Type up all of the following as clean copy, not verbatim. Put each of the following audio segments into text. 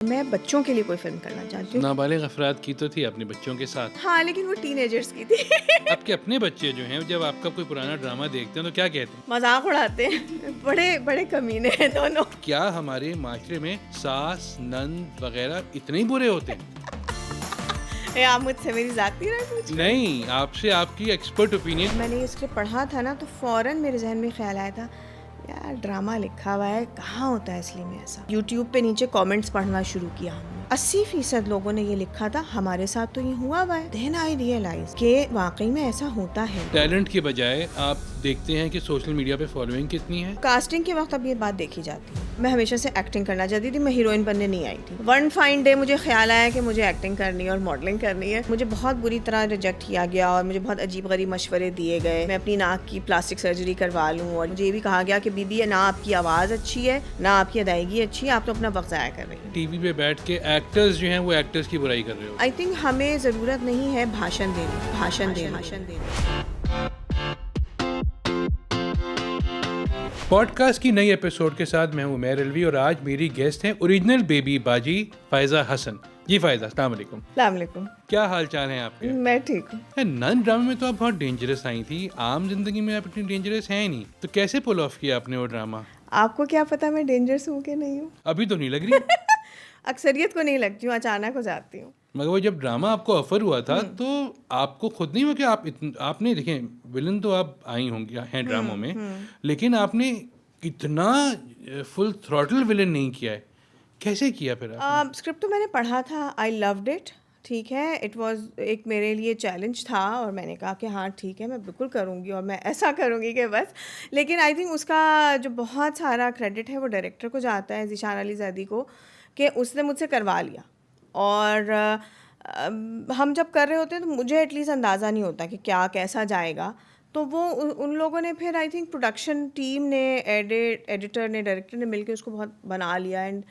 मैं बच्चों के लिए कोई फ़िल्म करना चाहती हूँ। नाबालिग अफराद की तो थी अपने बच्चों के साथ। हाँ, लेकिन वो टीनेजर्स की थी। आपके अपने बच्चे जो हैं जब आपका कोई पुराना ड्रामा देखते हैं तो क्या कहते हैं? मज़ाक उड़ाते हैं। बड़े कमीने हैं दोनों। क्या हमारे माशरे में सास, नंद वगैरह इतने ही बुरे होते हैं? ये आप मुझसे मेरी ज़ाती राय पूछ रहे हैं? नहीं, आपसे आपकी एक्सपर्ट ओपिनियन। मैंने ये स्क्रिप्ट पढ़ा था ना, तो फ़ौरन मेरे ज़हन में ख़्याल आया था, यार ड्रामा लिखा हुआ है, कहाँ होता है असली में ऐसा। यूट्यूब पे नीचे कमेंट्स पढ़ना शुरू किया हमने। 80% लोगों ने ये लिखा था, हमारे साथ तो ये हुआ हुआ है। देन आई रियलाइज कि वाकई में ऐसा होता है। टैलेंट के बजाय आप देखते हैं कि सोशल मीडिया पे फॉलोइंग कितनी है। कास्टिंग के वक्त अब ये बात देखी जाती है। मैं हमेशा से एक्टिंग करना चाहती थी, मैं हीरोइन बनने नहीं आई थी। वन फाइन डे मुझे ख्याल आया कि मुझे एक्टिंग करनी है और मॉडलिंग करनी है। मुझे बहुत बुरी तरह रिजेक्ट किया गया और मुझे बहुत अजीब गरीब मशवरे दिए गए, मैं अपनी नाक की प्लास्टिक सर्जरी करवा लूँ। और मुझे ये भी कहा गया कि बीबी ना आपकी आवाज़ अच्छी है, ना आपकी अदायगी अच्छी है, आप तो अपना वक्त ज़ाया कर रही हैं। टीवी पे बैठ के एक्टर्स जो हैं वो एक्टर्स की बुराई कर रहे हो। आई थिंक हमें ज़रूरत नहीं है भाषण देने। पॉडकास्ट की नई एपिसोड के साथ मैं हूं उमैर अलवी और आज मेरी गेस्ट हैं ओरिजिनल बेबी बाजी फ़ायज़ा हसन। जी फ़ायज़ा, अस्सलाम वालेकुम। अस्सलाम वालेकुम। क्या हाल चाल हैं आपके? मैं ठीक हूँ। नन ड्रामे में तो आप बहुत डेंजरस आई थी, आम जिंदगी में आप इतनी डेंजरस हैं नहीं, तो कैसे पुल ऑफ किया आपने वो ड्रामा? आपको क्या पता मैं डेंजरस हूँ कि नहीं हूँ? अभी तो नहीं लग रही। अक्सरियत को नहीं लगती हूँ, अचानक हो जाती हूँ। मगर वो जब ड्रामा आपको ऑफर हुआ था तो आपको खुद नहीं हुआ कि आपने देखें विलन तो आप आई होंगी हैं ड्रामों में, लेकिन आपने इतना फुल थ्रॉटल विलन नहीं किया है, कैसे किया फिर आपने? स्क्रिप्ट तो मैंने पढ़ा था, आई लव्ड इट। ठीक है, इट वाज एक मेरे लिए चैलेंज था और मैंने कहा कि हाँ ठीक है, मैं बिल्कुल करूँगी और मैं ऐसा करूँगी कि बस। लेकिन आई थिंक उसका जो बहुत सारा क्रेडिट है वो डायरेक्टर को जाता है, ज़ीशान अली ज़ैदी को, कि उसने मुझसे करवा लिया। और हम जब कर रहे होते हैं तो मुझे एटलीस्ट अंदाज़ा नहीं होता कि क्या कैसा जाएगा। तो वो उन लोगों ने फिर आई थिंक प्रोडक्शन टीम ने, एडिटर ने, डायरेक्टर ने मिलके उसको बहुत बना लिया। एंड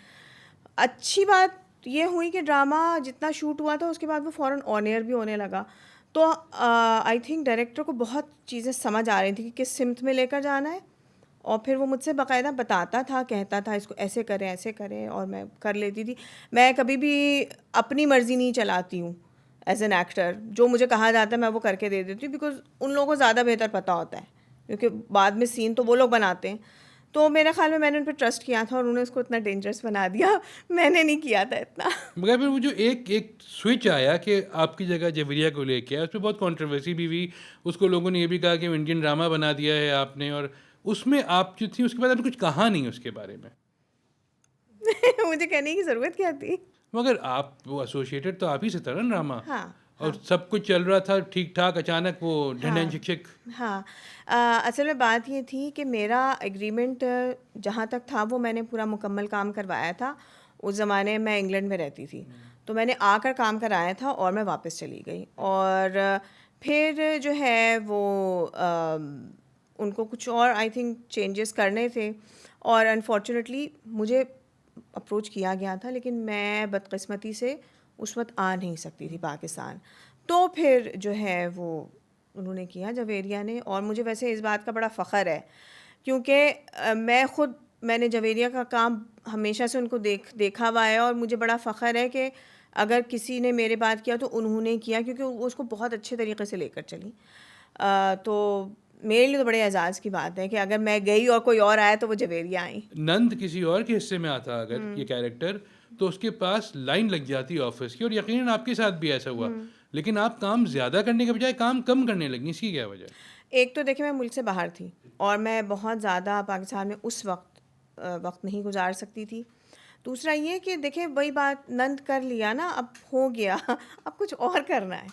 अच्छी बात ये हुई कि ड्रामा जितना शूट हुआ था उसके बाद वो फ़ौरन ऑन एयर भी होने लगा। तो आई थिंक डायरेक्टर को बहुत चीज़ें समझ आ रही थी कि किस सिमत में लेकर जाना है। और फिर वो मुझसे बाकायदा बताता था, कहता था इसको ऐसे करें और मैं कर लेती थी। मैं कभी भी अपनी मर्ज़ी नहीं चलाती हूँ एज एन एक्टर। जो मुझे कहा जाता है मैं वो करके दे देती हूँ, बिकॉज उन लोगों को ज़्यादा बेहतर पता होता है, क्योंकि बाद में सीन तो वो लोग बनाते हैं। तो मेरे ख्याल में मैंने उन पर ट्रस्ट किया था और उन्होंने उसको इतना डेंजरस बना दिया। मैंने नहीं किया था इतना। मगर फिर वो जो एक एक स्विच आया कि आपकी जगह जवेरिया को लेके आया, उस पर बहुत कंट्रोवर्सी भी हुई। उसको लोगों ने ये भी कहा कि इंडियन ड्रामा बना दिया है आपने, और उसमें आप जो थी उसके बाद आपने कुछ कहा नहीं उसके बारे में। मुझे कहने की ज़रूरत क्या थी? मगर आप वो एसोसिएटेड तो आप ही से था ना ड्रामा, हाँ, और सब कुछ चल रहा था ठीक ठाक, अचानक वो ढन हाँ, शिक्षक। हाँ। असल में बात ये थी कि मेरा एग्रीमेंट जहाँ तक था वो मैंने पूरा मुकम्मल काम करवाया था। उस ज़माने में मैं इंग्लैंड में रहती थी, तो मैंने आकर काम कराया था और मैं वापस चली गई। और फिर जो है वो उनको कुछ और आई थिंक चेंजेस करने थे और अनफॉर्चुनेटली मुझे अप्रोच किया गया था, लेकिन मैं बदकिस्मती से उस वक्त आ नहीं सकती थी पाकिस्तान। तो फिर जो है वो उन्होंने किया जवेरिया ने। और मुझे वैसे इस बात का बड़ा फ़ख्र है, क्योंकि मैंने जवेरिया का काम हमेशा से उनको देखा हुआ है और मुझे बड़ा फ़ख्र है कि अगर किसी ने मेरे बात किया तो उन्होंने किया, क्योंकि वो उसको बहुत अच्छे तरीके से लेकर चली। तो मेरे लिए तो बड़े एजाज़ की बात है कि अगर मैं गई और कोई और आया तो वो जवेरिया आई। नंद किसी और के हिस्से में आता अगर ये कैरेक्टर, तो उसके पास लाइन लग जाती ऑफिस की, और यकीनन आपके साथ भी ऐसा हुआ। लेकिन आप काम ज़्यादा करने के बजाय काम कम करने लगी, इसकी क्या वजह? एक तो देखिए मैं मुल्क से बाहर थी और मैं बहुत ज़्यादा पाकिस्तान में उस वक्त नहीं गुजार सकती थी। दूसरा ये कि देखिए वही बात, नंद कर लिया ना, अब हो गया। अब कुछ और करना है,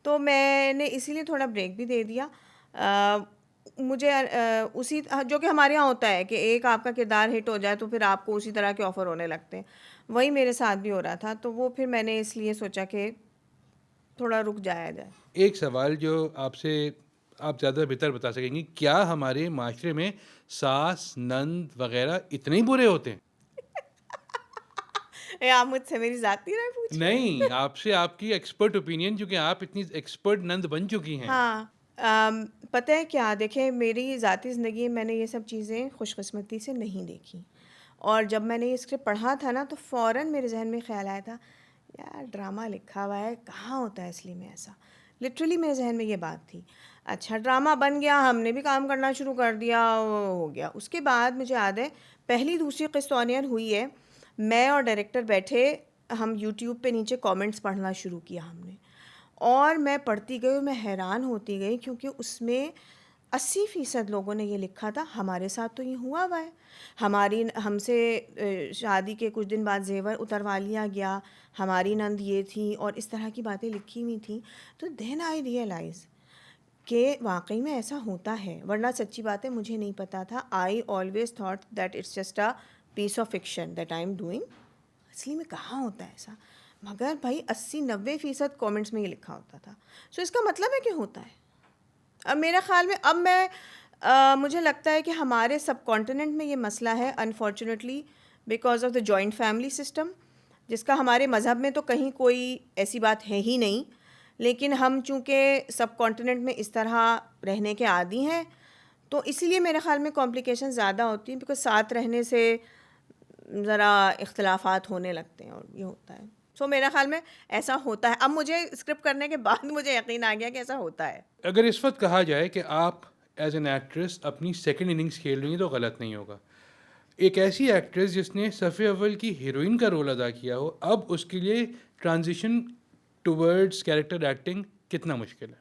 तो मैंने इसीलिए थोड़ा ब्रेक भी दे दिया। मुझे उसी जो कि हमारे यहाँ होता है कि एक आपका किरदार हिट हो जाए तो फिर आपको उसी तरह के ऑफ़र होने लगते हैं। वही मेरे साथ भी हो रहा था, तो वो फिर मैंने इसलिए सोचा कि थोड़ा रुक जाया जाए। एक सवाल जो आपसे आप ज़्यादा बेहतर बता सकेंगी, क्या हमारे माशरे में सास, नंद वगैरह इतने ही बुरे होते हैं? ये आप मुझसे मेरी ज़ाती राय पूछ रहे नहीं, हैं? आपसे आपकी एक्सपर्ट ओपिनियन, क्योंकि आप इतनी एक्सपर्ट नंद बन चुकी हैं। हाँ, पता है क्या, देखिए मेरी ज़ाती ज़िंदगी में मैंने ये सब चीज़ें खुशकिस्मती से नहीं देखी। और जब मैंने ये स्क्रिप्ट पढ़ा था ना, तो फ़ौरन मेरे जहन में ख़्याल आया था, यार ड्रामा लिखा हुआ है, कहाँ होता है असली में ऐसा। लिटरली मेरे जहन में ये बात थी। अच्छा, ड्रामा बन गया, हमने भी काम करना शुरू कर दिया, हो गया। उसके बाद मुझे याद है पहली दूसरी किस्त ऑन एयर हुई है, मैं और डायरेक्टर बैठे, हम यूट्यूब पे नीचे कमेंट्स पढ़ना शुरू किया हमने, और मैं पढ़ती गई और मैं हैरान होती गई, क्योंकि उसमें 80% लोगों ने ये लिखा था, हमारे साथ तो ये हुआ हुआ है, हमारी हमसे शादी के कुछ दिन बाद जेवर उतरवा लिया गया, हमारी नंद ये थी, और इस तरह की बातें लिखी हुई थी। तो देन आई रियलाइज़ कि वाकई में ऐसा होता है, वरना सच्ची बात है मुझे नहीं पता था। I always thought that it's just a piece of fiction that I am doing. असली में कहाँ होता है ऐसा, मगर भाई 80-90% कमेंट्स में ये लिखा होता था। सो इसका मतलब है कि होता है। अब मेरे ख़्याल में अब मैं मुझे लगता है कि हमारे सब कॉन्टिनेंट में ये मसला है, unfortunately, because of the joint family system, जिसका हमारे मज़हब में तो कहीं कोई ऐसी बात है ही नहीं, लेकिन हम चूँकि सब कॉन्टिनेंट में इस तरह रहने के आदी हैं, तो इसीलिए मेरे ख़्याल में कॉम्प्लिकेशन ज़्यादा होती हैं, बिकॉज साथ रहने से ज़रा इख्तलाफात होने लगते हैं, और ये होता है। सो मेरे ख़्याल में ऐसा होता है। अब मुझे स्क्रिप्ट करने के बाद मुझे यकीन आ गया कि ऐसा होता है। अगर इस वक्त कहा जाए कि आप एज एन एक्ट्रेस अपनी सेकंड इनिंग्स खेल रही हैं तो गलत नहीं होगा। एक ऐसी एक्ट्रेस जिसने सफ़े अव्वल की हीरोइन का रोल अदा किया हो, अब उसके लिए ट्रांजिशन टुवर्ड्स कैरेक्टर एक्टिंग कितना मुश्किल है?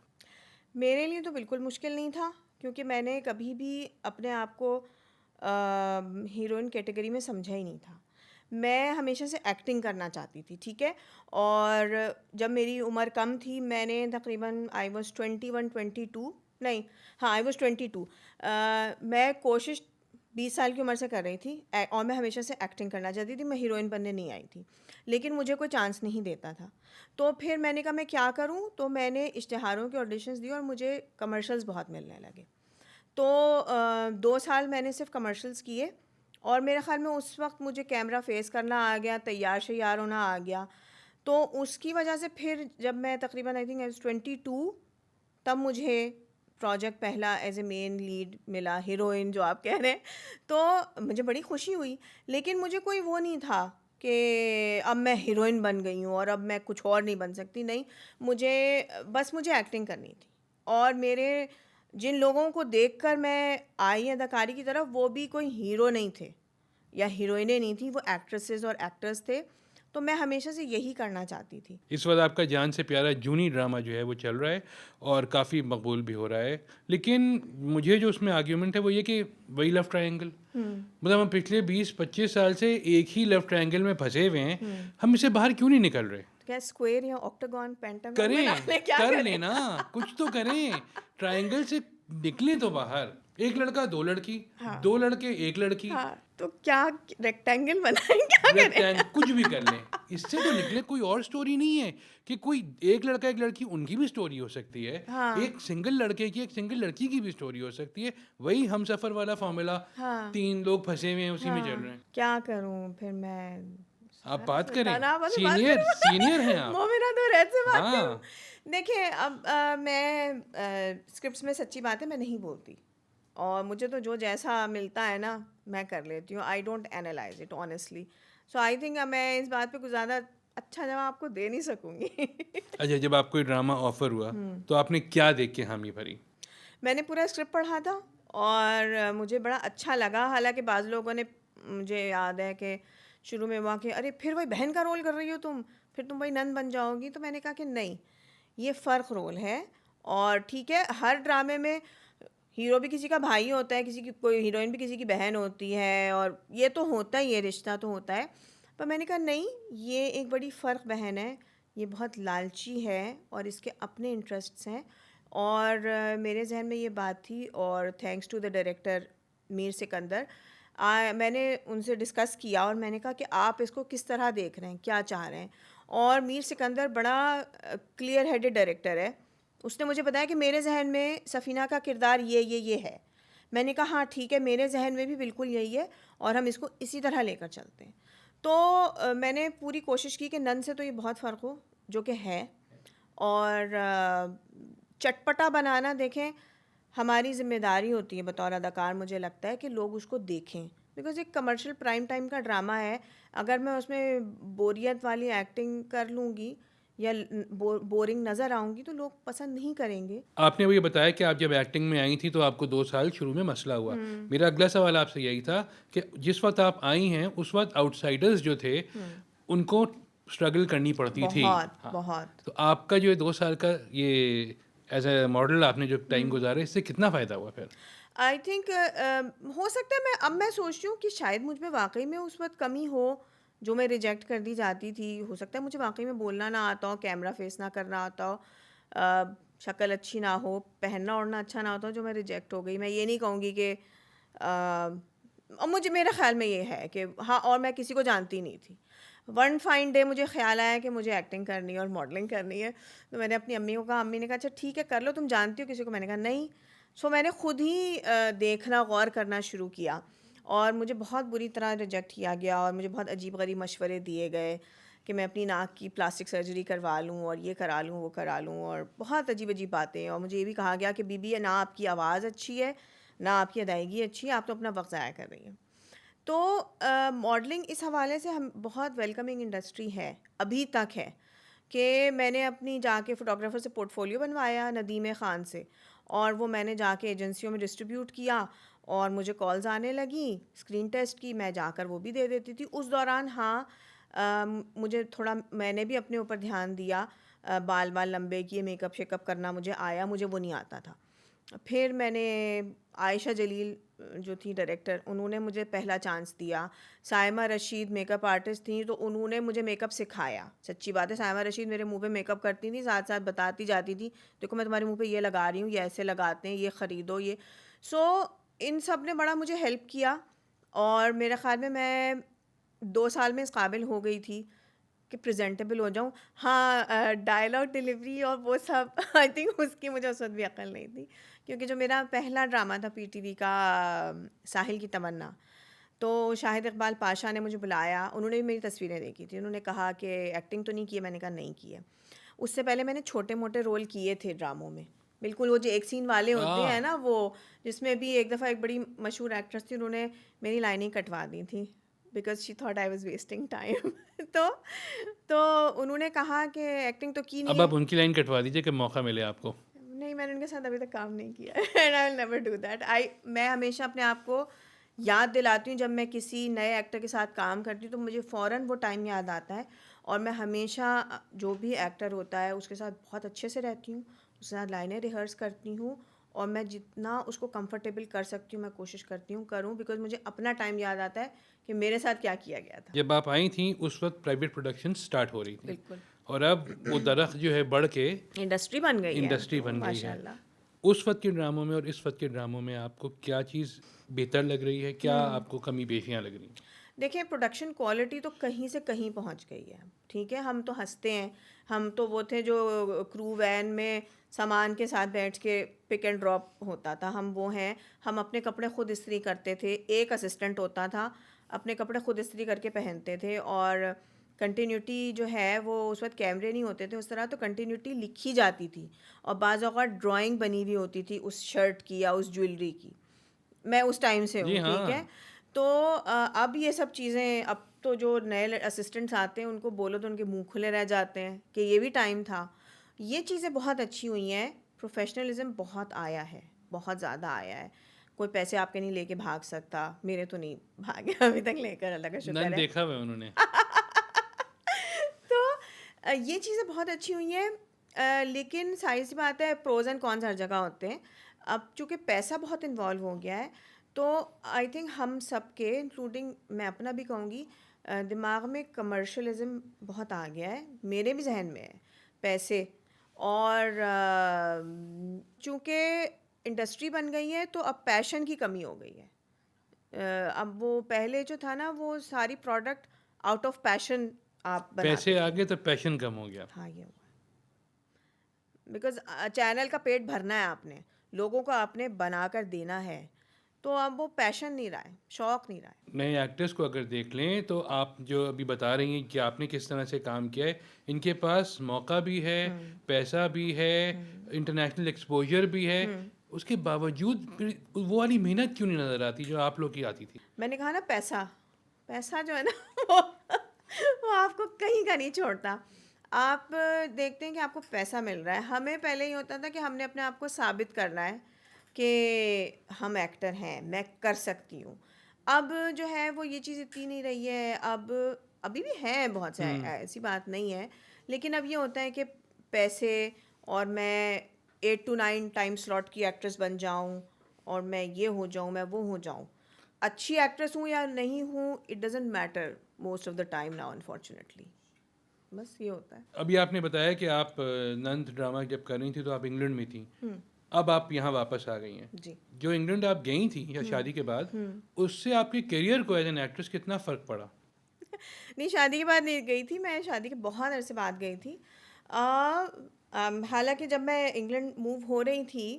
मेरे लिए तो बिल्कुल मुश्किल नहीं था, क्योंकि मैंने कभी भी अपने आप को हीरोइन कैटेगरी में समझा ही नहीं था। मैं हमेशा से एक्टिंग करना चाहती थी, ठीक है। और जब मेरी उम्र कम थी, मैंने तकरीबन आई वाज 21-22, नहीं, हाँ आई वाज 22, मैं कोशिश 20 साल की उम्र से कर रही थी, और मैं हमेशा से एक्टिंग करना चाहती थी। मैं हीरोइन बनने नहीं आई थी, लेकिन मुझे कोई चांस नहीं देता था। तो फिर मैंने कहा मैं क्या करूं, तो मैंने इश्तिहारों के ऑडिशंस दिए और मुझे कमर्शियल्स बहुत मिलने लगे। तो 2 साल मैंने सिर्फ कमर्शियल्स किए, और मेरे ख़्याल में उस वक्त मुझे कैमरा फेस करना आ गया, तैयार शैयार होना आ गया। तो उसकी वजह से फिर जब मैं तकरीबन आई थिंक आई वाज 22, तब मुझे प्रोजेक्ट पहला एज ए मेन लीड मिला, हीरोइन जो आप कह रहे हैं। तो मुझे बड़ी खुशी हुई, लेकिन मुझे कोई वो नहीं था कि अब मैं हीरोइन बन गई हूँ और अब मैं कुछ और नहीं बन सकती। नहीं, मुझे बस मुझे एक्टिंग करनी थी। और मेरे जिन लोगों को देखकर मैं आई अदाकारी की तरफ, वो भी कोई हीरो नहीं थे या हीरोइनें नहीं थी, वो एक्ट्रेसेस और एक्टर्स थे। तो मैं हमेशा से यही करना चाहती थी। इस वक्त आपका जान से प्यारा जूनी ड्रामा जो है वो चल रहा है और काफ़ी मकबूल भी हो रहा है, लेकिन मुझे जो उसमें आर्ग्यूमेंट है वो ये कि वही लव ट्रायंगल, मतलब हम पिछले 20-25 साल से एक ही लव ट्रायंगल में फंसे हुए हैं, हम इससे बाहर क्यों नहीं निकल रहे? क्या स्क्वायर या ऑक्टागन पेंटागन करें, बना लें, क्या कर करें? लेना, कुछ तो करें, ट्रायंगल से निकले तो बाहर। एक लड़का दो लड़की, हाँ, दो लड़के एक लड़की, हाँ, तो क्या रेक्टेंगल बनाएं, क्या रेक्टेंग करें? कुछ भी कर लें, इससे तो निकले। कोई और स्टोरी नहीं है कि कोई एक लड़का एक लड़की, उनकी भी स्टोरी हो सकती है, हाँ, एक सिंगल लड़के की एक सिंगल लड़की की भी स्टोरी हो सकती है। वही हम सफ़र वाला फॉर्मूला, हाँ, 3 लोग फंसे हुए हैं उसी में चल रहे हाँ, हैं। क्या करूं फिर मैं? आप बात करें, तनाव से बात सीनियर सीनियर हैं करूं, आप। मोमिना तो रैत से बात करूं। हाँ, देखिए, अब मैं स्क्रिप्ट्स में सच्ची बात है मैं नहीं बोलती, और मुझे तो जो जैसा मिलता है ना मैं कर लेती हूँ। I don't analyse it honestly. So I think मैं इस बात पे कुछ ज़्यादा अच्छा जवाब आपको दे नहीं सकूंगी। अच्छा, जब आपको ये ड्रामा ऑफर हुआ तो आपने क्या देख के हामी भरी? मैंने पूरा स्क्रिप्ट पढ़ा था, और मुझे बड़ा अच्छा लगा। हालांकि बाज़ लोगों ने, मुझे याद है कि शुरू में वहाँ के, अरे फिर वही बहन का रोल कर रही हो तुम, फिर तुम वही नंद बन जाओगी। तो मैंने कहा कि नहीं, ये फ़र्क रोल है। और ठीक है, हर ड्रामे में हीरो भी किसी का भाई होता है, किसी की कोई हीरोइन भी किसी की बहन होती है, और ये तो होता ही है, रिश्ता तो होता है। पर मैंने कहा नहीं, ये एक बड़ी फ़र्क बहन है, ये बहुत लालची है और इसके अपने इंटरेस्ट्स हैं। और मेरे जहन में ये बात थी, और thanks to the director Mir Sikandar, मैंने उनसे डिस्कस किया और मैंने कहा कि आप इसको किस तरह देख रहे हैं, क्या चाह रहे हैं। और मीर सिकंदर बड़ा क्लियर हेडेड डायरेक्टर है। उसने मुझे बताया कि मेरे जहन में सफ़ीना का किरदार ये है। मैंने कहा हाँ ठीक है, मेरे जहन में भी बिल्कुल यही है, और हम इसको इसी तरह लेकर चलते हैं। तो मैंने पूरी कोशिश की कि नन से तो ये बहुत फ़र्क हो, जो कि है। और चटपटा बनाना, देखें, हमारी ज़िम्मेदारी होती है बतौर अदाकार, मुझे लगता है कि लोग उसको देखें, बिकॉज़ एक कमर्शियल प्राइम टाइम का ड्रामा है, अगर मैं उसमें बोरियत वाली एक्टिंग कर लूँगी या बोरिंग नज़र आऊँगी तो लोग पसंद नहीं करेंगे। आपने अभी ये बताया कि आप जब एक्टिंग में आई थी तो आपको 2 साल शुरू में मसला हुआ। मेरा अगला सवाल आपसे यही था कि जिस वक़्त आप आई हैं उस वक़्त आउटसाइडर्स जो थे उनको स्ट्रगल करनी पड़ती थी। बहुत, हाँ, बहुत। तो आपका जो 2 साल का ये एज़ अ मॉडल आपने जो टाइम गुज़ारा इससे कितना फ़ायदा हुआ फिर? आई थिंक हो सकता है मैं सोचती हूँ कि शायद मुझ में वाक़ई में उस वक़्त कमी हो, जो मैं रिजेक्ट कर दी जाती थी। हो सकता है मुझे वाक़ई में बोलना ना आता हो, कैमरा फ़ेस ना करना आता हो, शक्ल अच्छी ना हो, पहनना-ओढ़ना अच्छा ना होता हो, जो मैं रिजेक्ट हो गई। मैं ये नहीं कहूँगी कि और मुझे मेरे ख़्याल में ये है कि हाँ, और मैं किसी को जानती नहीं थी। वन फाइन डे मुझे ख़्याल आया कि मुझे एक्टिंग करनी है और मॉडलिंग करनी है। तो मैंने अपनी अम्मी को कहा, अम्मी ने कहा अच्छा ठीक है कर लो, तुम जानती हो किसी को? मैंने कहा नहीं। सो मैंने खुद ही देखना, गौर करना शुरू किया और मुझे बहुत बुरी तरह रिजेक्ट किया गया और मुझे बहुत अजीब-गरीब मशवरे दिए गए कि मैं अपनी नाक की प्लास्टिक सर्जरी करवा लूँ और ये करा लूँ, वो करा लूँ और बहुत अजीब-अजीब बातें। और मुझे ये भी कहा गया कि बीबी ना आपकी आवाज़ अच्छी है, ना आपकी अदायगी अच्छी है, आप तो अपना वक़्त ज़ाया कर रही हैं। तो मॉडलिंग इस हवाले से हम बहुत वेलकमिंग इंडस्ट्री है, अभी तक है कि मैंने अपनी जाके फ़ोटोग्राफ़र से पोर्टफ़ोलियो बनवाया नदीम ख़ान से और वो मैंने जाके एजेंसियों में डिस्ट्रीब्यूट किया और मुझे कॉल्स आने लगी, स्क्रीन टेस्ट की, मैं जाकर वो भी दे देती थी। उस दौरान हाँ, मुझे थोड़ा मैंने भी अपने ऊपर ध्यान दिया, बाल-वाल लंबे किए, मेकअप-शेकअप करना मुझे आया, मुझे वो नहीं आता था। फिर मैंने आयशा जलील जो थी डायरेक्टर, उन्होंने मुझे पहला चांस दिया। साइमा रशीद मेकअप आर्टिस्ट थीं, तो उन्होंने मुझे मेकअप सिखाया। सच्ची बात है, साइमा रशीद मेरे मुँह पे मेकअप करती थीं, साथ-साथ बताती जाती थी, देखो मैं तुम्हारे मुँह पे ये लगा रही हूँ, ये ऐसे लगाते हैं, ये ख़रीदो ये। सो इन सब ने बड़ा मुझे हेल्प किया और मेरे ख़्याल में मैं 2 साल में इस काबिल हो गई थी कि प्रेज़ेंटेबल हो जाऊँ। हाँ, डायलॉग डिलीवरी और वो सब आई थिंक उसकी मुझे उस वक़्त भी अक्ल नहीं थी। क्योंकि जो मेरा पहला ड्रामा था पीटीवी का, साहिल की तमन्ना, तो शाहिद इकबाल पाशा ने मुझे बुलाया, उन्होंने भी मेरी तस्वीरें देखी थी। उन्होंने कहा कि एक्टिंग तो नहीं की है? मैंने कहा नहीं की है। उससे पहले मैंने छोटे-मोटे रोल किए थे ड्रामों में। बिल्कुल वो जो एक सीन वाले होते हैं ना वो, जिसमें भी एक दफ़ा एक बड़ी मशहूर एक्ट्रेस थी, उन्होंने मेरी लाइनें कटवा दी थी because she thought I was wasting time. तो तो उन्होंने कहा कि एक्टिंग तो की नहीं अब है। आप उनकी लाइन कटवा दीजिए कि मौका मिले आपको। नहीं, मैंने उनके साथ अभी तक काम नहीं किया है and I will never do that. I मैं हमेशा अपने आप को याद दिलाती हूँ जब मैं किसी नए एक्टर के साथ काम करती हूँ तो मुझे फ़ौरन वो टाइम याद आता है और मैं हमेशा जो भी एक्टर होता है उसके साथ बहुत अच्छे से रहती हूँ, उसके साथ लाइनें रिहर्स करती हूँ और मैं जितना उसको कंफर्टेबल कर सकती हूँ मैं कोशिश करती हूँ करूँ, बिकॉज़ मुझे अपना टाइम याद आता है कि मेरे साथ क्या किया गया था। जब आप आई थीं उस वक़्त प्राइवेट प्रोडक्शन स्टार्ट हो रही थी बिल्कुल, और अब वो दरख़्त जो है बढ़ के इंडस्ट्री बन गई है अब इंडस्ट्री तो बन गई है। माशाल्लाह। उस वक़्त के ड्रामों में और इस वक़्त के ड्रामों में आपको क्या चीज़ बेहतर लग रही है? क्या आपको कमी-पेशियाँ लग रही हैं? देखिए प्रोडक्शन क्वालिटी तो कहीं से कहीं पहुंच गई है, ठीक है? हम तो हँसते हैं, हम तो वो थे जो क्रू वैन में सामान के साथ बैठ के पिक एंड ड्रॉप होता था, हम वो हैं। हम अपने कपड़े खुद इस्त्री करते थे, एक असिस्टेंट होता था, अपने कपड़े खुद इस्त्री करके पहनते थे और कंटिन्यूटी जो है वो उस वक़्त कैमरे नहीं होते थे उस तरह, तो कंटिन्यूटी लिखी जाती थी और बाज़ औक़ात ड्राइंग बनी हुई होती थी उस शर्ट की या उस ज्वेलरी की। मैं उस टाइम से जी हूँ, ठीक है? हाँ। तो अब ये सब चीज़ें, अब तो जो नए असिस्टेंट्स आते हैं उनको बोलो तो उनके मुँह खुले रह जाते हैं कि ये भी टाइम था। ये चीज़ें बहुत अच्छी हुई हैं, प्रोफ़ेशनलिज़्म बहुत आया है, बहुत ज़्यादा आया है। कोई पैसे आपके नहीं लेके भाग सकता, मेरे तो नहीं भागे अभी तक लेकर, अल्लाह का शुक्र नन है। देखा हुआ है उन्होंने। तो ये चीज़ें बहुत अच्छी हुई हैं, लेकिन ज़ाहिर-सी बात है प्रोज़ एंड कॉन्स हर जगह होते हैं। अब चूँकि पैसा बहुत इन्वॉल्व हो गया है, तो आई थिंक हम सबके इंक्लूडिंग मैं अपना भी कहूँगी, दिमाग में कमर्शियलिज़्म बहुत आ गया है, मेरे भी ज़हन में है, पैसे और चूँकि इंडस्ट्री बन गई है तो अब पैशन की कमी हो गई है। अब वो पहले जो था ना वो सारी प्रोडक्ट आउट ऑफ पैशन आप पैसे बनाते आ थे। गए तो पैशन कम हो गया। हाँ, ये हुआ। बिकॉज़ चैनल का पेट भरना है आपने, लोगों को आपने बनाकर देना है, तो अब वो पैशन नहीं रहा है, शौक नहीं रहा है। नए एक्टर्स को अगर देख लें तो आप जो अभी बता रही हैं कि आपने किस तरह से काम किया है, इनके पास मौका भी है, पैसा भी है, इंटरनेशनल एक्सपोज़र भी है, उसके बावजूद फिर वो वाली मेहनत क्यों नहीं नज़र आती जो आप लोग की आती थी? मैंने कहा ना, पैसा पैसा जो है ना वो आपको कहीं का नहीं छोड़ता। आप देखते हैं कि आपको पैसा मिल रहा है। हमें पहले ये होता था कि हमने अपने आप को साबित करना है कि हम एक्टर हैं, मैं कर सकती हूँ। अब जो है वो ये चीज़ इतनी नहीं रही है। अब अभी भी है बहुत से, ऐसी बात नहीं है, लेकिन अब ये होता है कि पैसे, और मैं 8 to 9 टाइम स्लॉट की एक्ट्रेस बन जाऊँ, और मैं ये हो जाऊँ, मैं वो हो जाऊँ। अच्छी एक्ट्रेस हूँ या नहीं हूँ, it doesn't matter most of the time now, unfortunately. बस ये होता है। अभी आपने बताया कि आप नंद ड्रामा जब कर रही थी तो आप इंग्लैंड में थी, अब आप यहाँ वापस आ गई हैं। जी। जो इंग्लैंड आप गई थी या शादी के बाद, उससे आपके करियर को एज एन एक्ट्रेस कितना फ़र्क पड़ा? नहीं, शादी के बाद नहीं गई थी मैं, शादी के बहुत अरसे बाद गई थी। हालांकि जब मैं इंग्लैंड मूव हो रही थी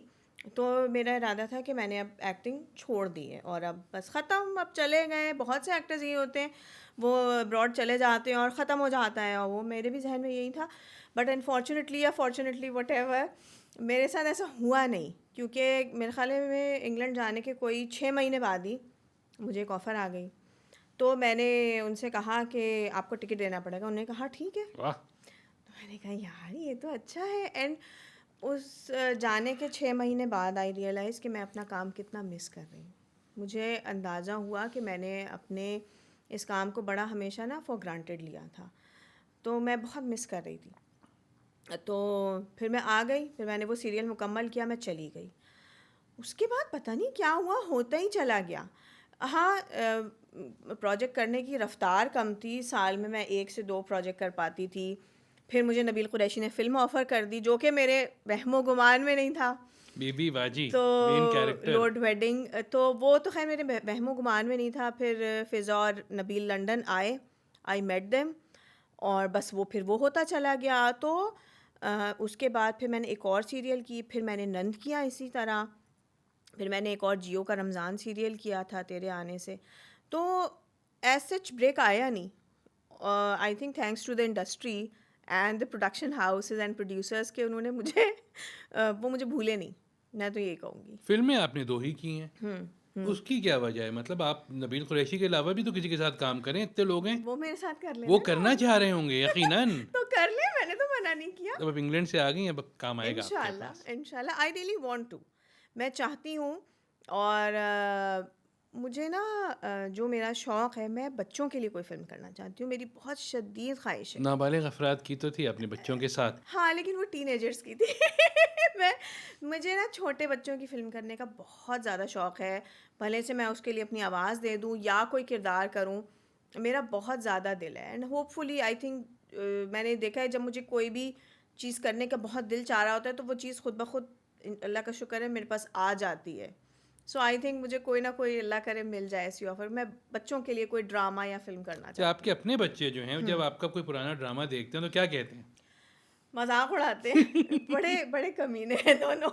तो मेरा इरादा था कि मैंने अब एक्टिंग छोड़ दी है और अब बस ख़त्म, अब चले गए। बहुत से एक्टर्स ये होते हैं, वो अब्रॉड चले जाते हैं और ख़त्म हो जाता है, और वो मेरे भी जहन में यही था। बट अनफॉर्चुनेटली या फॉर्चुनेटली वट एवर, मेरे साथ ऐसा हुआ नहीं, क्योंकि मेरे ख्याल में इंग्लैंड जाने के कोई 6 महीने बाद ही मुझे एक ऑफ़र आ गई। तो मैंने उनसे कहा कि आपको टिकट देना पड़ेगा। उन्होंने कहा ठीक है। वाह! तो मैंने कहा यार ये तो अच्छा है। एंड उस जाने के 6 महीने बाद आई रियलाइज़ कि मैं अपना काम कितना मिस कर रही हूँ। मुझे अंदाज़ा हुआ कि मैंने अपने इस काम को बड़ा हमेशा ना फॉर ग्रांटेड लिया था, तो मैं बहुत मिस कर रही थी। तो फिर मैं आ गई, फिर मैंने वो सीरियल मुकम्मल किया, मैं चली गई। उसके बाद पता नहीं क्या हुआ, होता ही चला गया। हाँ, प्रोजेक्ट करने की रफ़्तार कम थी, साल में मैं 1 से 2 प्रोजेक्ट कर पाती थी। फिर मुझे नबील कुरैशी ने फ़िल्म ऑफ़र कर दी, जो कि मेरे वहमो गुमान में नहीं था। बीबी बाजी, तो मेन कैरेक्टर। लोड वेडिंग, तो वो तो ख़ैर मेरे वहमो गुमान में नहीं था। फिर फ़िज़ा और नबील लंदन आए, आई मेट देम, और बस वो फिर वो होता चला गया। तो उसके बाद फिर मैंने एक और सीरियल की, फिर मैंने नंद किया इसी तरह, फिर मैंने एक और जियो का रमज़ान सीरियल किया था तेरे आने से। तो एज सच ब्रेक आया नहीं। I think thanks to the industry and the production houses and producers के, उन्होंने मुझे वो मुझे भूले नहीं, मैं तो यही कहूँगी। फिल्में आपने 2 ही की हैं, उसकी क्या वजह है? मतलब आप नबील कुरैशी के अलावा भी तो किसी के साथ काम करें, इतने लोग हैं। वो मेरे साथ कर वो लेना ना करना और चाह क्या। रहे होंगे यकीनन। तो कर ले, मैंने तो मना नहीं किया। जब आप इंग्लैंड से आ गई हैं, अब काम आएगा आपके पास। इंशाल्लाह, इंशाल्लाह, आई रियली वांट टू, मैं चाहती हूँ। और मुझे ना जो मेरा शौक़ है, मैं बच्चों के लिए कोई फ़िल्म करना चाहती हूँ, मेरी बहुत शदीद ख्वाहिश है। नाबालिग अफ़राद की तो थी अपने बच्चों के साथ। हाँ, लेकिन वो टीनेजर्स की थी। मैं मुझे ना छोटे बच्चों की फ़िल्म करने का बहुत ज़्यादा शौक़ है। भले से मैं उसके लिए अपनी आवाज़ दे दूँ या कोई किरदार करूँ, मेरा बहुत ज़्यादा दिल है। एंड होपफुली आई थिंक मैंने देखा है, जब मुझे कोई भी चीज़ करने का बहुत दिल चाह रहा होता है, तो वो चीज़ खुद ब खुद, अल्लाह का शुक्र है, मेरे पास आ जाती है। सो आई थिंक मुझे कोई ना कोई, अल्लाह करे, मिल जाए ऐसी ऑफ़र। मैं बच्चों के लिए कोई ड्रामा या फ़िल्म करना अच्छा, चाहती आपके हूँ। अपने बच्चे जो हैं, जब आपका कोई पुराना ड्रामा देखते हैं तो क्या कहते हैं? मज़ाक उड़ाते हैं। बड़े बड़े कमीने हैं दोनों।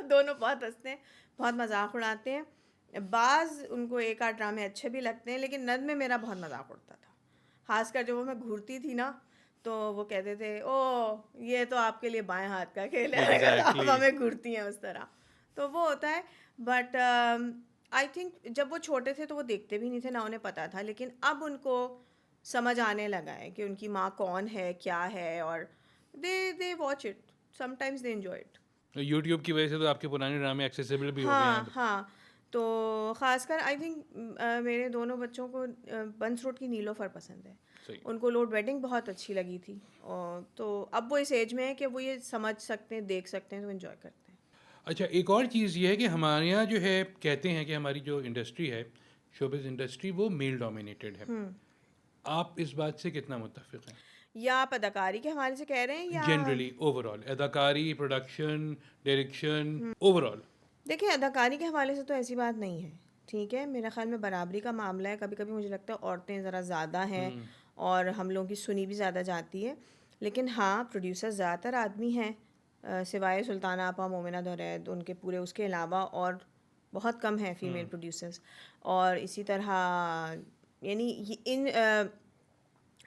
दोनों बहुत हँसते हैं, बहुत मज़ाक उड़ाते हैं। बाज़ उनको एक आध ड्रामे अच्छे भी लगते हैं, लेकिन नद में मेरा बहुत मज़ाक उड़ता था। ख़ासकर जब वो मैं घूरती थी ना, तो वो कहते थे, ओह! ये तो आपके लिए बाएँ हाथ का खेल है, अगर आप एग्ज़ैक्टली। हमें घूरती हैं उस तरह। तो वो होता है। बट आई थिंक जब वो छोटे थे तो वो देखते भी नहीं थे, ना उन्हें पता था। लेकिन अब उनको समझ आने लगा है कि उनकी माँ कौन है, क्या है, और they watch it, sometimes they enjoy it. YouTube की वजह से तो आपके पुराने ड्रामे एक्सेसिबल भी हो गए हैं हाँ, अब। हाँ। तो ख़ासकर आई थिंक मेरे दोनों बच्चों को बंस रोड की नीलोफ़र पसंद है। सही। उनको लोड वेडिंग बहुत अच्छी लगी थी, और तो अब वो इस एज में है कि वो ये समझ सकते हैं, देख सकते हैं, तो एन्जॉय करते हैं। अच्छा, एक और चीज़ ये है कि हमारे यहाँ जो है, कहते हैं कि हमारी जो इंडस्ट्री है, शोबिज़ इंडस्ट्री, वो मेल डोमिनेटेड है। आप इस बात से कितना मुत्तफ़िक़ हैं? या आप अदाकारी के हवाले से कह रहे हैं या? जनरली ओवरऑल अदाकारी, प्रोडक्शन, डायरेक्शन, ओवरऑल। देखिए, अदाकारी के हवाले से तो ऐसी बात नहीं है, ठीक है? मेरे ख़्याल में बराबरी का मामला है। कभी-कभी मुझे लगता है औरतें ज़रा ज़्यादा हैं और हम लोगों की सुनी भी ज़्यादा जाती है। लेकिन हाँ, प्रोड्यूसर ज़्यादातर आदमी हैं, सिवाय सुल्ताना आपा, मोमिना दौरैद, उनके पूरे उसके अलावा और बहुत कम हैं फ़ीमेल प्रोड्यूसर्स। और इसी तरह यानी ये इन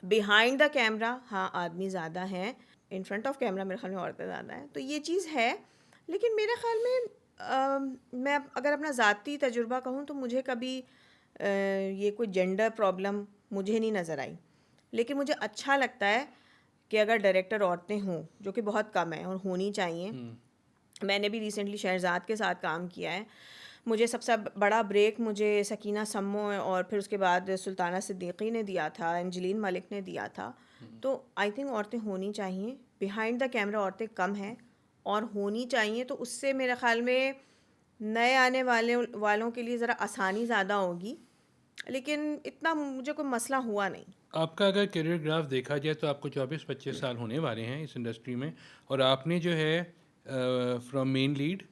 बिहाइंड द कैमरा हाँ, आदमी ज़्यादा हैं। इन फ्रंट ऑफ कैमरा मेरे ख़्याल में औरतें ज़्यादा हैं। तो ये चीज़ है, लेकिन मेरे ख़्याल में मैं अगर अपना ज़ाती तजुर्बा कहूँ तो मुझे कभी ये कोई जेंडर प्रॉब्लम मुझे नहीं नज़र आई, लेकिन मुझे अच्छा लगता है कि अगर डायरेक्टर औरतें हों, जो कि बहुत कम है और होनी चाहिए। मैंने भी रिसेंटली शहरज़ाद के साथ काम किया है। मुझे सबसे बड़ा ब्रेक मुझे सकीना सम्मो और फिर उसके बाद सुल्ताना सिद्दीकी ने दिया था, एंजलीन मलिक ने दिया था। तो आई थिंक औरतें होनी चाहिए। बिहाइंड द कैमरा औरतें कम हैं और होनी चाहिए, तो उससे मेरे ख़्याल में नए आने वालों के लिए ज़रा आसानी ज़्यादा होगी, लेकिन इतना मुझे कोई मसला हुआ नहीं। आपका अगर करियर ग्राफ देखा जाए तो आपको 24-25 साल होने वाले हैं इस इंडस्ट्री में, और आपने जो है from main lead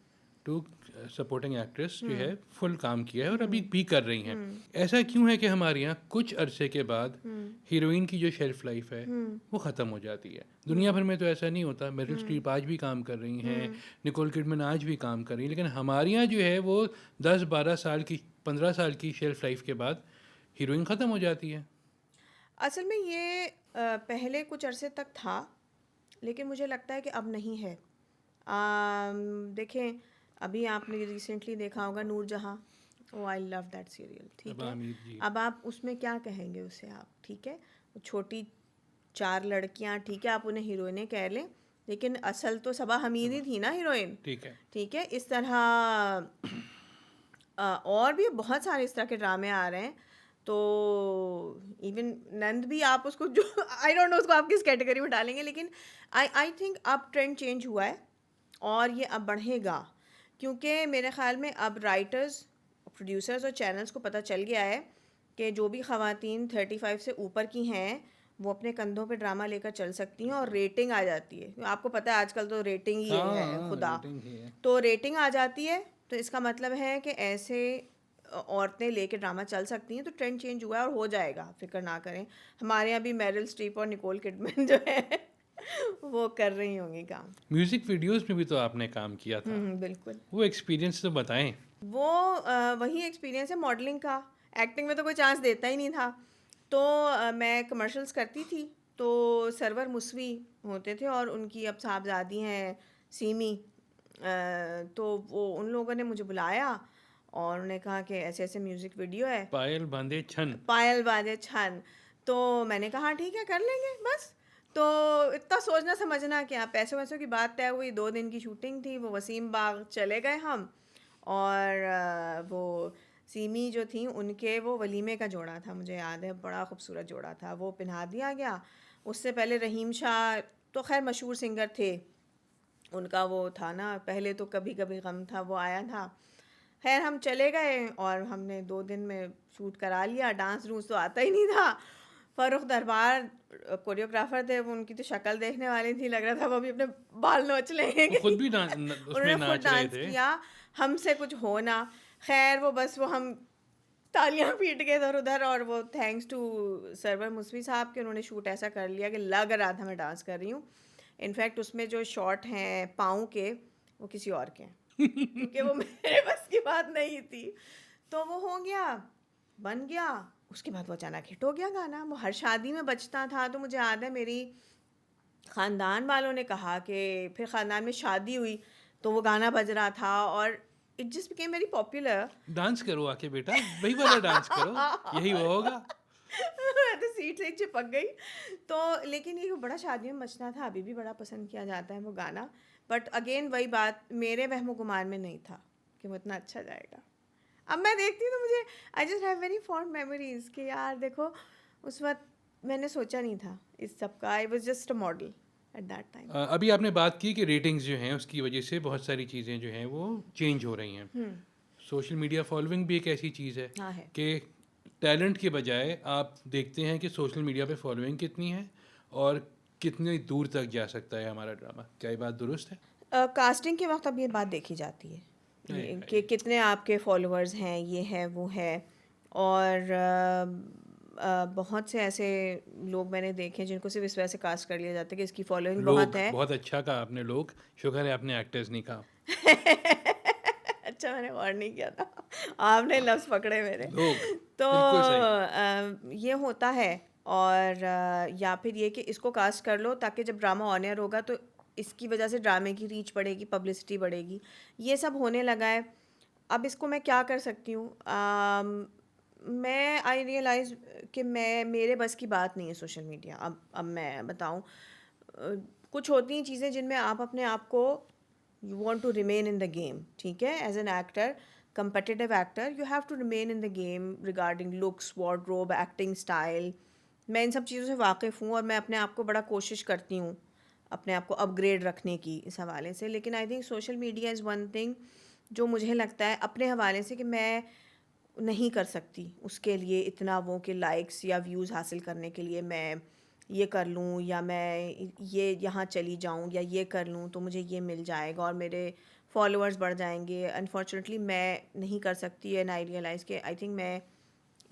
to supporting actress जो है फुल काम किया है और अभी भी कर रही हैं। ऐसा क्यों है कि हमारे यहाँ कुछ अरसे के बाद हीरोइन की जो शेल्फ लाइफ है वो ख़त्म हो जाती है? दुनिया भर में तो ऐसा नहीं होता। मेरिल स्ट्रीप आज भी काम कर रही हैं, निकोल किडमैन आज भी काम कर रही हैं, लेकिन हमारे यहाँ जो है वो 10-12 साल की 15 साल की शेल्फ लाइफ के बाद हीरोइन ख़त्म हो जाती है। असल में ये पहले कुछ अरसे तक था, लेकिन मुझे लगता है कि अब नहीं है। देखें, अभी आपने रिसेंटली देखा होगा नूरजहाँ। ओ, आई लव दैट सीरियल। ठीक है, अब आप उसमें क्या कहेंगे उसे आप, ठीक है, वो छोटी 4 लड़कियां, ठीक है, आप उन्हें हीरोइनें कह लें, लेकिन असल तो सबा हमीद ही थी ना हीरोइन। ठीक है, इस तरह और भी बहुत सारे इस तरह के ड्रामे आ रहे हैं। तो इवन नंद भी आप उसको जो आई डोंट नो उसको आप किस कैटेगरी में डालेंगे, लेकिन आई थिंक अब ट्रेंड चेंज हुआ है और ये अब बढ़ेगा, क्योंकि मेरे ख़्याल में अब राइटर्स, प्रोड्यूसर्स और चैनल्स को पता चल गया है कि जो भी ख़वातीन 35 से ऊपर की हैं वो अपने कंधों पे ड्रामा लेकर चल सकती हैं और रेटिंग आ जाती है। आपको पता है आजकल तो रेटिंग ही है खुदा, तो रेटिंग आ जाती है, तो इसका मतलब है कि ऐसे औरतें लेके ड्रामा चल सकती हैं। तो ट्रेंड चेंज हुआ है और हो जाएगा, फिक्र ना करें। हमारे यहाँ भी मेरिल स्ट्रीप और निकोल किडमैन जो है वो कर रही होंगी काम। म्यूजिक वीडियोस में भी तो आपने काम किया था। बिल्कुल। वो एक्सपीरियंस तो बताएं। वो वही एक्सपीरियंस है मॉडलिंग का। एक्टिंग में तो कोई चांस देता ही नहीं था। तो मैं कमर्शियल्स करती थी, तो सरवर मुसवी होते थे और उनकी अब साहबजादी हैं सीमी। तो वो उन लोगों ने मुझे बुलाया और उन्होंने कहा कि ऐसे ऐसे म्यूज़िक वीडियो है, पायल बांधे छन। पायल बांधे छन। तो मैंने कहा ठीक है, कर लेंगे बस। तो इतना सोचना समझना क्या, पैसों वैसों की बात तय हुई। 2 दिन की शूटिंग थी, वो वसीम बाग चले गए हम, और वो सीमी जो थी उनके वो वलीमे का जोड़ा था, मुझे याद है, बड़ा खूबसूरत जोड़ा था, वो पहना दिया गया। उससे पहले रहीम शाह तो खैर मशहूर सिंगर थे, उनका वो था ना, पहले तो कभी कभी गम था, वो आया था। खैर हम चले गए और हमने 2 दिन में शूट करा लिया। डांस डूंस तो आता ही नहीं था। फ़ारूक दरबार कोरियोग्राफर थे, वो उनकी तो शक्ल देखने वाली थी, लग रहा था वो अभी अपने बाल नोच लेंगे। वो खुद भी उन्होंने खुद डांस किया, हमसे कुछ हो ना। खैर वो बस वो हम तालियां पीट के इधर उधर, और वो थैंक्स टू सरवर मुसवी साहब के, उन्होंने शूट ऐसा कर लिया कि लग रहा था मैं डांस कर रही हूँ। इनफैक्ट उसमें जो शॉट हैं पाँव के, वो किसी और के हैं क्योंकि वो मेरे बस की बात नहीं थी। तो वो हो गया, बन गया। उसके बाद वो अचानक हिट हो गया गाना, वो हर शादी में बजता था। तो मुझे याद है मेरी ख़ानदान वालों ने कहा कि फिर ख़ानदान में शादी हुई तो वो गाना बज रहा था और it just became very popular. Dance करो आके बेटा, वही वाला डांस करो, यही वो होगा। मैं तो सीट से ही चिपक गई। तो लेकिन ये बड़ा शादियों में बजना था, अभी भी बड़ा पसंद किया जाता है वो गाना। बट अगेन वही बात, मेरे वहमो गुमान में नहीं था कि वो इतना अच्छा जाएगा। अब मैं देखती हूँ तो मुझे I just have very fond memories कि यार देखो, उस वक्त मैंने सोचा नहीं था इस सब का। I was just a model at that time. अभी आपने बात की कि रेटिंग्स जो हैं उसकी वजह से बहुत सारी चीज़ें जो हैं वो चेंज हो रही हैं। सोशल मीडिया फॉलोइंग भी एक ऐसी चीज़ है हाँ है कि टैलेंट के बजाय आप देखते हैं कि सोशल मीडिया पे फॉलोइंग कितनी है और कितनी दूर तक जा सकता है हमारा ड्रामा। क्या ये बात दुरुस्त है? कास्टिंग के वक्त अब ये बात देखी जाती है कि कितने आपके फॉलोअर्स हैं, ये है वो है। और बहुत से ऐसे लोग मैंने देखे जिनको सिर्फ इस वजह से कास्ट कर लिया जाता है कि इसकी फॉलोइंग बहुत है। बहुत अच्छा कहा आपने, लोग। शुक्र है आपने एक्टर्स नहीं कहा। अच्छा, मैंने गौर नहीं किया था, आपने लफ्ज़ पकड़े मेरे। तो ये होता है। और या फिर ये कि इसको कास्ट कर लो ताकि जब ड्रामा ऑन एयर होगा तो इसकी वजह से ड्रामे की रीच बढ़ेगी, पब्लिसिटी बढ़ेगी, ये सब होने लगा है। अब इसको मैं क्या कर सकती हूँ? मैं आई रियलाइज़ कि मैं मेरे बस की बात नहीं है सोशल मीडिया। अब मैं बताऊँ, कुछ होती हैं चीज़ें जिनमें आप अपने आप को, you want to remain in the game, ठीक है? As an actor, competitive actor, you have to remain in the game regarding looks, wardrobe, acting style. मैं इन सब चीज़ों से वाकिफ़ हूँ और मैं अपने आप को बड़ा कोशिश करती हूँ अपने आप को अपग्रेड रखने की इस हवाले से। लेकिन I think social media is one thing जो मुझे लगता है अपने हवाले से कि मैं नहीं कर सकती उसके लिए इतना, वो कि लाइक्स या व्यूज़ हासिल करने के लिए मैं ये कर लूँ या मैं ये यहाँ चली जाऊँ या ये कर लूँ तो मुझे ये मिल जाएगा और मेरे फॉलोअर्स बढ़ जाएंगे। अनफॉर्चुनेटली मैं नहीं कर सकती, एंड आई रियलाइज़ कि आई थिंक मैं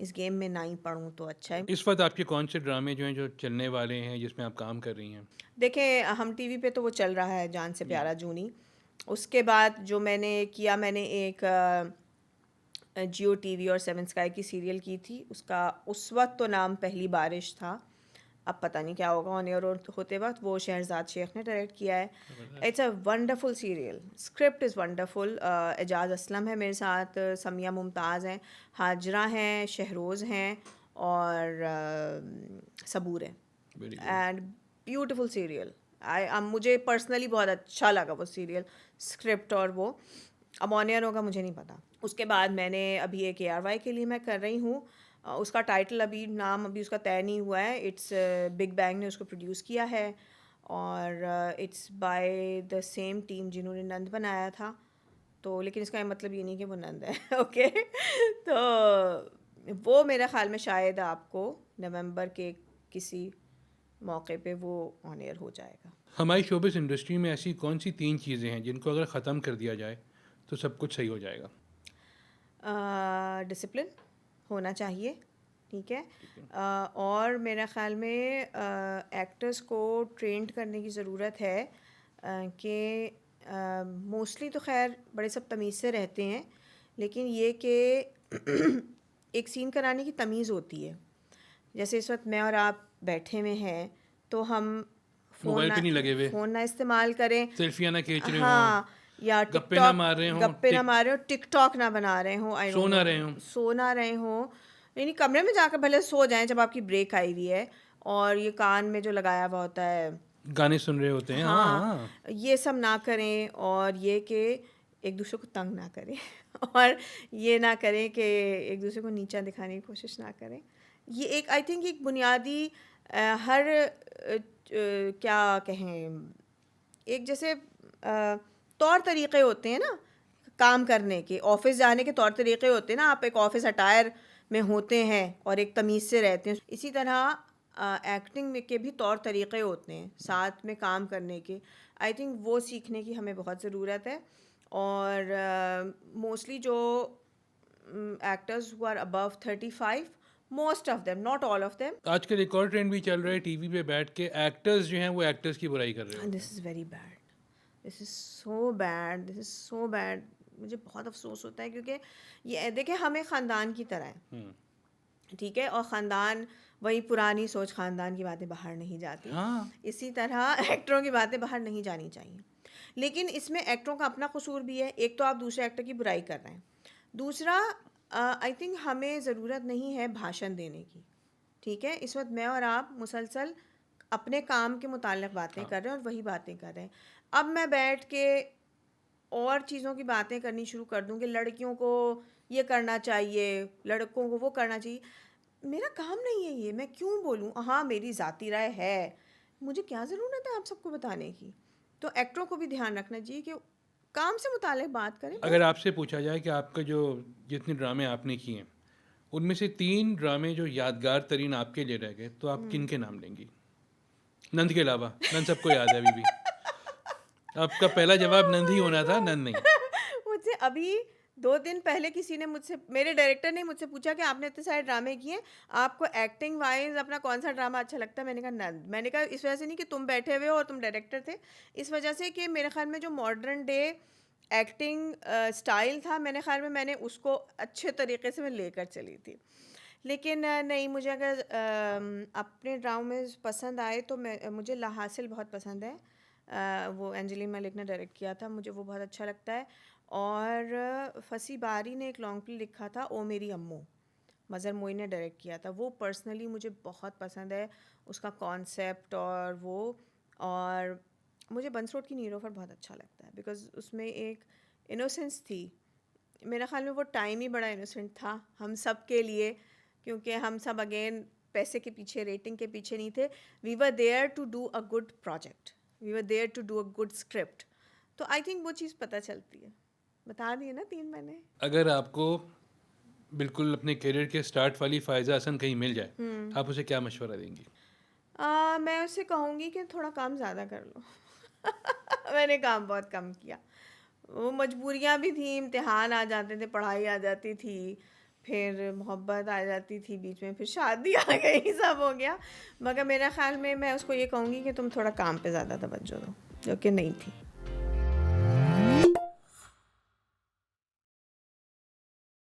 इस गेम में ना ही पढ़ूँ तो अच्छा है। इस वक्त आपके कौन से ड्रामे जो हैं जो चलने वाले हैं जिसमें आप काम कर रही हैं? देखें, हम टीवी पे तो वो चल रहा है जान से प्यारा जूनी। उसके बाद जो मैंने किया, मैंने एक जियो टीवी और सेवन स्काई की सीरियल की थी। उसका उस वक्त तो नाम पहली बारिश था, अब पता नहीं क्या होगा ऑन एयर होते वक्त। वो शहरजाद शेख ने डायरेक्ट किया है। It's a wonderful serial, script is wonderful. Ejaz Aslam है मेरे साथ, समिया मुमताज़ हैं, हाजरा हैं, शहरोज़ हैं और सबूर है। Very good. And beautiful serial. मुझे पर्सनली बहुत अच्छा लगा वो सीरियल, स्क्रिप्ट और वो। अब ऑन एयर होगा मुझे नहीं पता। उसके बाद मैंने अभी एक ARY के लिए मैं कर रही हूँ, उसका टाइटल अभी, नाम अभी उसका तय नहीं हुआ है। इट्स बिग बैंग ने उसको प्रोड्यूस किया है और it's by the same team जिन्होंने नंद बनाया था। तो लेकिन इसका मतलब ये नहीं कि वो नंद है ओके तो वो मेरे ख्याल में शायद आपको नवंबर के किसी मौके पे वो ऑन एयर हो जाएगा। हमारी शोबिस इंडस्ट्री में ऐसी कौन सी 3 चीज़ें हैं जिनको अगर ख़त्म कर दिया जाए तो सब कुछ सही हो जाएगा? डिसिप्लिन होना चाहिए, ठीक है? और मेरे ख़्याल में एक्टर्स को ट्रेंड करने की ज़रूरत है कि मोस्टली तो खैर बड़े सब तमीज़ से रहते हैं, लेकिन ये कि एक सीन कराने की तमीज़ होती है। जैसे इस वक्त मैं और आप बैठे हुए हैं तो हम मोबाइल पे नहीं लगे हुए, फ़ोन ना इस्तेमाल करें, सेल्फियाँ ना खींच रहे हों, हाँ, या गप्पे ना टिकटॉक, मार रहे हों, गप्पे ना मारे हो, टिकटॉक ना बना रहे हो, आई सो डोंट ना नो, रहे हों, सो ना रहे हो। यानी कमरे में जाकर भले सो जाएं जब आपकी ब्रेक आई हुई है, और ये कान में जो लगाया हुआ होता है, गाने सुन रहे होते हैं। हाँ, हाँ, हाँ। ये सब ना करें। और ये कि एक दूसरे को तंग ना करें और ये ना करें कि एक दूसरे को नीचा दिखाने की कोशिश ना करें। ये एक, आई थिंक, एक बुनियादी हर क्या कहें, एक जैसे तौर तरीक़े होते हैं ना काम करने के, ऑफ़िस जाने के तौर तरीक़े होते हैं ना, आप एक ऑफ़िस अटायर में होते हैं और एक तमीज़ से रहते हैं, इसी तरह एक्टिंग में के भी तौर तरीक़े होते हैं साथ में काम करने के। आई थिंक वो सीखने की हमें बहुत ज़रूरत है। और मोस्टली जो actors who are above 35, most of them, not all of them, आजकल एक और ट्रेंड भी चल रहा है, टीवी पे बैठ के एक्टर्स जो हैं वो एक्टर्स की बुराई कर रहे एंड होते this is very bad, this is so bad, this is so bad. मुझे बहुत अफसोस होता है क्योंकि ये देखिए हम एक ख़ानदान की तरह हैं, ठीक है? और ख़ानदान, वही पुरानी सोच, ख़ानदान की बातें बाहर नहीं जाती। हाँ, इसी तरह एक्टरों की बातें बाहर नहीं जानी चाहिए। लेकिन इसमें एक्टरों का अपना कसूर भी है। एक तो आप दूसरे एक्टर की बुराई कर रहे हैं, दूसरा आई थिंक हमें ज़रूरत नहीं है भाषण देने की, ठीक है? इस वक्त मैं और आप मुसलसल अपने काम के मुताल्लिक़ बातें कर रहे हैं और वही बातें कर रहे हैं। अब मैं बैठ के और चीज़ों की बातें करनी शुरू कर दूँ कि लड़कियों को ये करना चाहिए, लड़कों को वो करना चाहिए, मेरा काम नहीं है ये, मैं क्यों बोलूँ? हाँ, मेरी ज़ाती राय है, मुझे क्या ज़रूरत है आप सबको बताने की? तो एक्टरों को भी ध्यान रखना चाहिए कि काम से मुताल्लिक़ बात करें। अगर आपसे पूछा जाए कि आपका जो जितने ड्रामे आपने किए हैं उनमें से 3 ड्रामे जो यादगार तरीन आपके लिए रह गए तो आप किन के नाम लेंगी? नंद के अलावा। नंद सबको याद है अभी भी। आपका पहला जवाब नंद ही होना था, नंद नहीं। मुझसे अभी 2 दिन पहले किसी ने मुझसे, मेरे डायरेक्टर ने मुझसे पूछा कि आपने इतने सारे ड्रामे किए, आपको एक्टिंग वाइज अपना कौन सा ड्रामा अच्छा लगता है? मैंने कहा नंद। मैंने कहा इस वजह से नहीं कि तुम बैठे हुए हो और तुम डायरेक्टर थे, इस वजह से कि मेरे ख्याल में जो मॉडर्न डे एक्टिंग स्टाइल था, मेरे ख्याल में मैंने उसको अच्छे तरीके से मैं लेकर चली थी। लेकिन नहीं, मुझे अगर अपने ड्रामे पसंद आए तो मुझे ला हासिल बहुत पसंद है। वो अंजलि मलिक ने डायरेक्ट किया था, मुझे वो बहुत अच्छा लगता है। और फसी बारी ने एक लॉन्ग प्ले लिखा था, ओ मेरी अम्मू, मज़र मोइन ने डायरेक्ट किया था। वो पर्सनली मुझे बहुत पसंद है, उसका कॉन्सेप्ट और वो। और मुझे बंसरोड की नीलोफर बहुत अच्छा लगता है बिकॉज़ उसमें एक इनोसेंस थी। मेरा ख्याल में वो टाइम ही बड़ा इनोसेंट था हम सब के लिए, क्योंकि हम सब अगेन पैसे के पीछे, रेटिंग के पीछे नहीं थे। We were there to do a good project, we were there to do a good script. तो आई थिंक वो चीज़ पता चलती है। बता दिए ना 3 महीने। अगर आपको बिल्कुल अपने करियर के स्टार्ट वाली फ़ायज़ा हसन कहीं मिल जाए, आप उसे क्या मशवरा देंगी? मैं उससे कहूँगी कि थोड़ा काम ज़्यादा कर लो। मैंने काम बहुत कम किया। वो मजबूरियाँ भी थी, इम्तिहान आ जाते थे, पढ़ाई आ जाती थी, फिर मोहब्बत आ जाती थी बीच में, फिर शादी आ गई, सब हो गया। मगर मेरे ख़्याल में मैं उसको ये कहूँगी कि तुम थोड़ा काम पे ज़्यादा तवज्जो दो, जो कि नहीं थी।